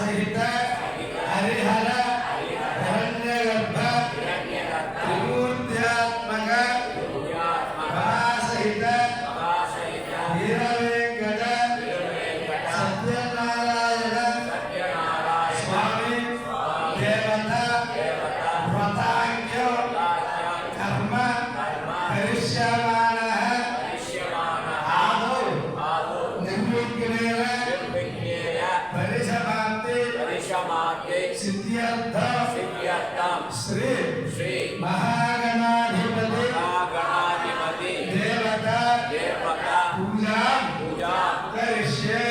सहित हरिहर हिरण्यगर्भ त्रिमूर्त्यात्मक महासहित वीरवेंकट सत्यनारायण स्वामी देवता व्रताज्ञो कर्म करिष्यमाणः श्री महागणाधिपति देवता पूजा करिष्ये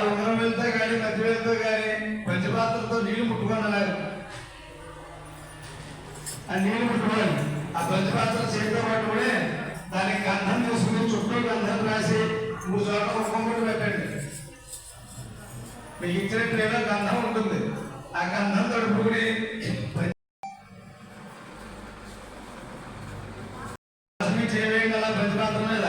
उंगరం వెళ్తే గాని మధ్య వెళ్తే గాని పంచపాత్రతో నీళ్లు ముట్టుకోనాలి ఆ నీళ్లు ముట్టుకోవాలి ఆ పంచపాత్ర చేతితో పట్టుకొని దానికి గంధం తీసుకుని చుట్టూ గంధం రాసి 3 చోట్ల ఒక్కొక్కటి పెట్టండి మీకు ఇచ్చిన ట్రేలో గంధం ఉంటుంది ఆ గంధం తడుపుకుని చేయవేయండి అలా పంచపాత్ర మీద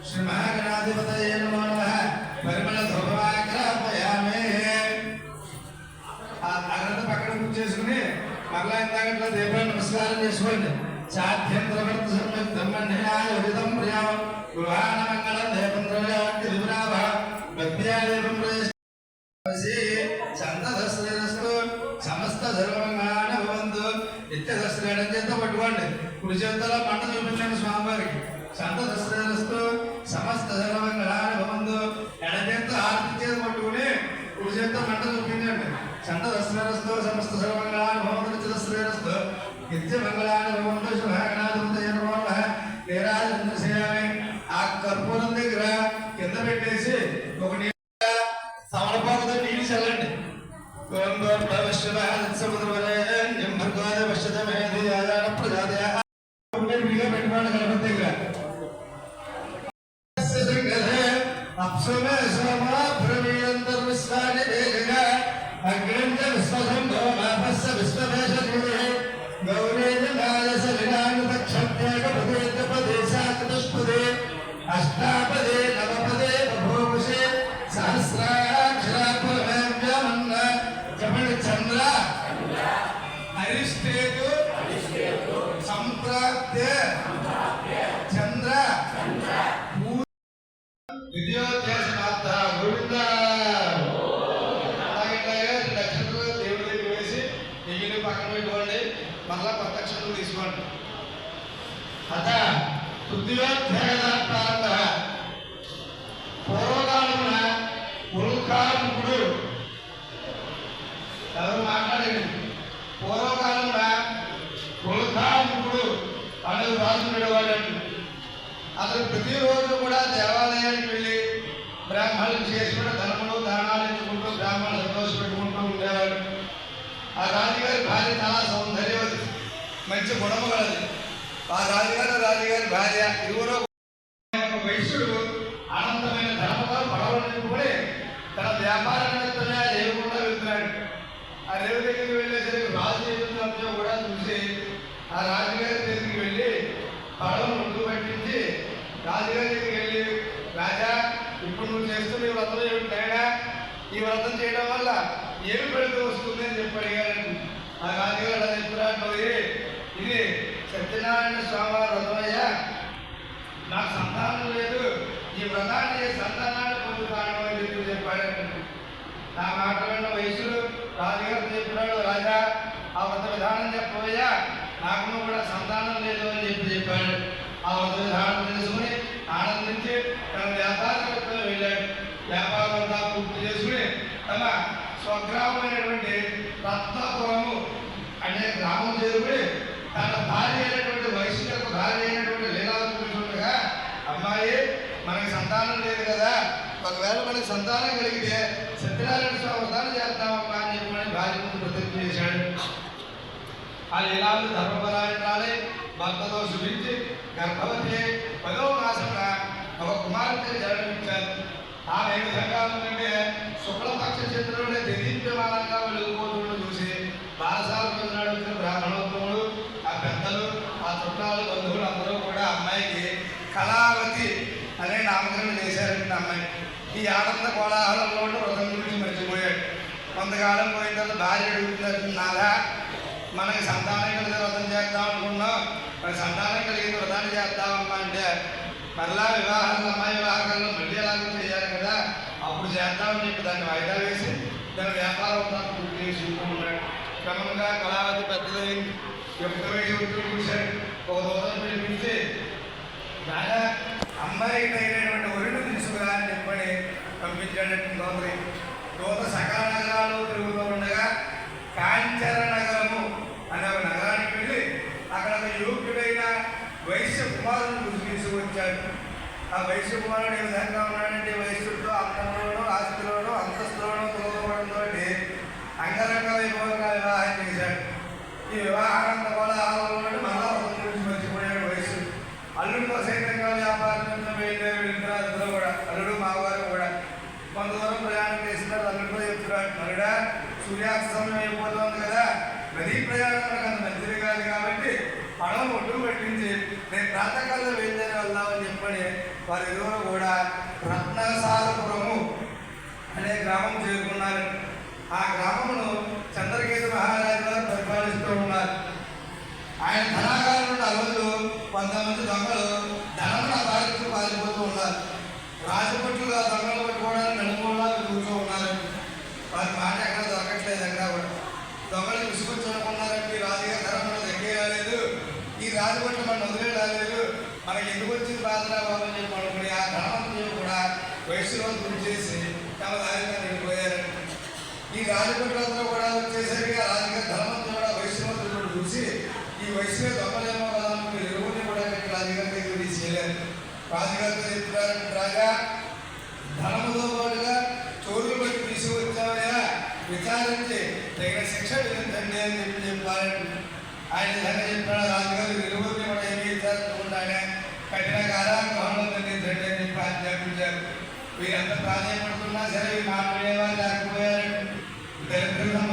श्री महागणाधिपतये नमो नमः परिमल ధూపమాగ్రహయామి అగరత్తి పక్కన కూర్చేసుకుని మరలా ఇందాకట్లా దేవుని నమస్కారం చేసుకోండి సాధ్యంద్రవర్త సమ్యక్తమన్యాయ విధం ప్రియం గృహాణ మంగళం దేవం ద్రవ్యాక్తి విభ్రావ భక్త్యాదేవం ప్రయసి చందదశ్రేరస్తు సమస్త ధర్మమంగాన భవంతు నిత్యదశ్రేణం చేత పట్టుకోండి కుడి చేతుల మంట చూపించండి స్వామివారికి సంతదశ్రేరస్తు సమస్త ధర్మమంగళాన భవంతు ఎడచేత ఆర్తి చేత పట్టుకుని కుడి చేత మంట చూపించండి సంతదశ్రేరస్తు సమస్త ధర్మమంగళాన భవంతు నిత్యదశ్రేరస్తు నిత్యమంగళాన భవంతు శుభాగణాధిపతయే నమో నమః నీరాజంద్రసేయామి ఆ కర్పూరం దగ్గర కింద పెట్టేసి ఒక తమలపాకుతో నీళ్ళు చల్లండి పెట్టుకోండి గణపతి దగ్గర अष्टापदे नवपदे बभूषे सहस्राक्षरापुरव्यामन्न जपण चंद्र अरिष्टेतु संप्राप्त्य चंद्र విద్యోధ్యాసనార్థ గోవింద అలాగే నక్షత్రాలు దేవుడి దగ్గర వేసి నెయ్యిని పక్కన పెట్టుకోండి మళ్ళా కొత్త అక్షరాలు తీసుకోండి అత తృతీయోధ్యాయార్థ పూర్వకాలమున ఉల్కాముకుడు ఎవరు మాట్లాడండి పూర్వకాలమున ఉల్కాముకుడు అనే రాజు నడవాడండి అతను ప్రతిరోజు కూడా దేవాలయానికి వెళ్ళి బ్రాహ్మణులు చేసుకుంటూ ధనములు దానాలు ఇచ్చుకుంటూ బ్రాహ్మణులు సంతోషపెట్టుకుంటూ ఉండేవాడు ఆ రాజుగారి భార్య చాలా సౌందర్యవతి మంచి గుణము కలది ఆ రాజుగారి భార్య ఇరువురు వైశ్యుడు అనంతమైన ధనముతో పడవలు నింపుకొని తన వ్యాపార నిమిత్తమే రేవుకుండా వెళ్తున్నాడు ఆ రేవు దగ్గరికి వెళ్ళేసరికి రాజు చేతులంతా కూడా చూసి ఆ రాజుగారి దగ్గరికి వెళ్ళి పడవను ముందు పట్టించి రాజుగారి దగ్గరికి వెళ్ళి రాజా ఇప్పుడు నువ్వు చేస్తున్న ఈ వ్రతం ఏమిటైనా ఈ వ్రతం చేయడం వల్ల ఏమి ఫలితం వస్తుంది అని చెప్పి అడిగారండి ఆ రాజుగారు అలా చెప్పినట్టు ఇది సత్యనారాయణ స్వామి వ్రతమయ్యా నాకు సంతానం లేదు ఈ వ్రతాన్ని సంతానాన్ని పొందుతాను అని చెప్పి చెప్పాడంటే నా మాట విన్న వయసుడు రాజుగారు చెప్పినాడు, రాజా ఆ వ్రత విధానం చెప్పబోయా, నాకు కూడా సంతానం లేదు అని చెప్పాడు. ఆ వ్రత విధానం తెలుసుకుని ఆనందించి తన వ్యాపారం వెళ్ళాడు. వ్యాపారం అంతా పూర్తి చేసుకుని తమ స్వగ్రామమైనటువంటి రత్నాపురము అనే గ్రామం చేరుకుని తన భార్య అయినటువంటి వయసు యొక్క భార్య అయినటువంటి లీలావతిగా, అమ్మాయి మనకి సంతానం లేదు కదా, ఒకవేళ మనకి సంతానం కలిగితే సత్యనారాయణ స్వామి వ్రతాన్ని చేద్దామమ్మా అని చెప్పి భార్య ముందు ప్రతిజ్ఞ చేశాడు. ఆ లీలావతి ధర్మపరాయణాలే భర్తతో శుభించి గర్భవతి 10వ మాసంలో ఒక కుమార్తె జన్మించారు. ఆమె ఏ విధంగా ఉందంటే శుక్లపక్ష చంద్రుడే దిదీప్యమానంగా వెలుగుపోతుండో చూసి బాలసాల నాడు వచ్చిన బ్రాహ్మణోత్తముడు, ఆ పెద్దలు, ఆ చుట్టాలు, బంధువులు అందరూ కూడా అమ్మాయికి కళావతి అనే నామకరణం చేశారంటే అమ్మాయి. ఈ ఆనంద కోలాహలంలో వ్రతం గురించి మర్చిపోయాడు. కొంతకాలం పోయిన తర్వాత భార్య అడుగుతున్నట్టు, నాదా మనకి సంతానం కలిగిన వ్రతం చేద్దాం అనుకున్నాం, మనకి సంతానం కలిగిన వ్రతాన్ని చేద్దామమ్మా అంటే, మరలా వివాహాలు అమ్మాయి వివాహాల్లో మళ్ళీ ఎలాగో చేయాలి కదా, అప్పుడు చేద్దామని చెప్పి దాన్ని వాయిదా వేసి దాని వ్యాపారం పూర్తి చేసుకుంటున్నాడు. క్రమంగా కళావతి పెద్దదైంది. యుక్త వయసు చూశాడు. ఒక దూరం పిలిపించి, నాయన అమ్మాయి అయినటువంటి ఒరిని తీసుకురా అని చెప్పని పంపించాడంటే దోతని. దూత సకల నగరాలు తిరుగుతూ ఉండగా కాంచర నగరము అనే ఒక నగరానికి వెళ్ళి అక్కడ ఒక యువకుడైన వైశ్య కుమారుడు తీసుకొచ్చాడు. ఆ వైశ్య కుమారుడు ఏ విధంగా ఉన్నాడంటే వయస్సుతో అంతంలోనూ ఆస్తిలోనూ అంతస్తులోనూ తోడవడంతో అంగరంగ వైభవంగా వివాహం చేశాడు. ఈ వివాహానంద కోలాహలంలో మళ్ళా గురించి మర్చిపోయాడు వయస్సు. అల్లుడితో సైతంగా వ్యాపారం వెళ్తున్నారు ఇద్దరు కూడా, అల్లుడు మావారు కూడా. కొంత దూరం ప్రయాణం చేస్తున్నారు. అల్లుడితో చెప్తున్నాడు, అల్లుడా సూర్యాస్తమయం అయిపోతుంది కదా, నదీ ప్రయాణం మనకు అంత మంచిది కాదు కాబట్టి పడవ ఒడ్డు పెట్టించి నేను ప్రాతకాలంలో వెళ్ళని వెళ్దామని చెప్పని వారి ఇరువురు కూడా రత్నసారపురము అనే గ్రామం చేరుకున్నారు. ఆ గ్రామమును చంద్రకేతు మహారాజు గారు పరిపాలిస్తూ ఉన్నారు. ఆయన ధనాగారం నుండి ఆ రోజు 100 మంది దొంగలు ధనమును అపహరిస్తూ పారిపోతూ ఉన్నారు. రాజభటులు ఆ దొంగలు పట్టుకోవడానికి నడుమూలా కూర్చో ఉన్నారు. వారి మాట ఎక్కడ దొరకట్లేదు. ఎక్కడ కూడా దొంగలు విసుకొచ్చుకున్నారంటే రాజుగారి ధర్మంలో దగ్గర రాలేదు, ఈ రాజభట్లు మనం వదిలే రాలేదు, మనకి ఎందుకు వచ్చింది బాధరా బాబు అని చెప్పి అనుకుని ఆ ధనవంతులు కూడా వయసులో గురిచేసి తమ దారిగా వెళ్ళిపోయారు. ఈ రాజభట్లందరూ కూడా వచ్చేసరికి ఆ రాజుగారి ధనవంతులు కూడా వయసువంతులు చూసి ఈ వయసులో దొంగలేమో కదా మీరు ఎరువుని కూడా పెట్టి రాజుగారి దగ్గర తీసుకెళ్ళారు. రాజుగారితో చెప్తున్నారంటే, రాజా ధనముతో పాటుగా చోరులు బట్టి తీసుకొచ్చామయ్యా, విచారించి తగిన శిక్ష విధించండి అని చెప్పారంటే ఆయన విధంగా చెప్పాడు. రాజుగారు ఇరువురిని కూడా ఏమి విచారించకుండానే కఠిన కారాగృహంలో బంధించండి అని చెప్పి ఆజ్ఞాపించారు. వీరంతా ప్రాధాన్యపడుతున్నా సరే మాట్లాడేవారు లేకపోయారంటే దరిద్రం